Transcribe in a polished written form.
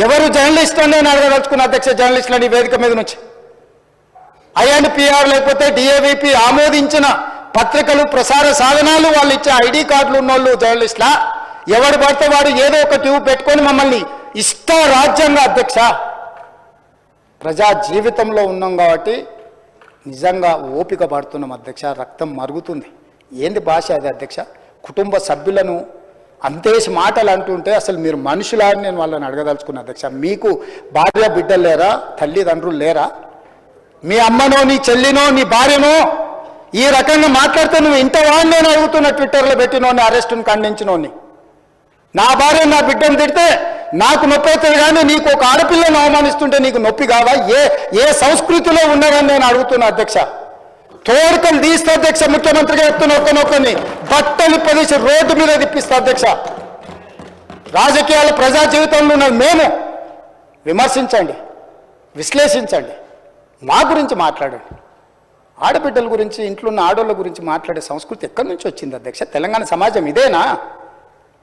ఎవరు జర్నలిస్ట్ అని నేను అడగదలుచుకున్న అధ్యక్ష, జర్నలిస్టులని వేదిక మీద నుంచి ఐఎన్పిఆర్ లేకపోతే డిఏవిపి ఆమోదించిన పత్రికలు ప్రసార సాధనాలు వాళ్ళు ఇచ్చే ఐడి కార్డులు ఉన్నోళ్ళు జర్నలిస్టులా? ఎవడు పడితే వాడు ఏదో ఒక ట్యూబ్ పెట్టుకొని మమ్మల్ని ఇష్ట రాజ్యంగా అధ్యక్ష, ప్రజా జీవితంలో ఉన్నాం కాబట్టి నిజంగా ఓపిక పడుతున్నాం అధ్యక్ష, రక్తం మరుగుతుంది. ఏంది భాష అది అధ్యక్ష? కుటుంబ సభ్యులను అంతేసి మాటలు అంటుంటే అసలు మీరు మనుషులా అని నేను వాళ్ళని అడగదలుచుకున్నా అధ్యక్ష. మీకు భార్య బిడ్డలు లేరా? తల్లిదండ్రులు లేరా? మీ అమ్మనో నీ చెల్లినో నీ భార్యనో ఈ రకంగా మాట్లాడితే నువ్వు ఇంతవా అని నేను అడుగుతున్నా. ట్విట్టర్లో పెట్టినోని, అరెస్టును ఖండించినోని. నా భార్య నా బిడ్డను తిడితే నాకు నొప్పి అవుతుంది, కానీ నీకు ఒక ఆడపిల్లను అవమానిస్తుంటే నీకు నొప్పి కావా? ఏ సంస్కృతిలో ఉన్నారని నేను అడుగుతున్నా అధ్యక్ష. తోడుకలు తీస్తే అధ్యక్ష, ముఖ్యమంత్రిగా చెప్తున్న ఒక్కనొక్కని బట్టలు పదేసి రోడ్డు మీద తిప్పిస్తా అధ్యక్ష. రాజకీయాలు ప్రజా జీవితంలో ఉన్న మేము విమర్శించండి, విశ్లేషించండి, మా గురించి మాట్లాడండి. ఆడబిడ్డల గురించి, ఇంట్లో ఉన్న ఆడోళ్ళ గురించి మాట్లాడే సంస్కృతి ఎక్కడి నుంచి వచ్చింది అధ్యక్ష? తెలంగాణ సమాజం ఇదేనా?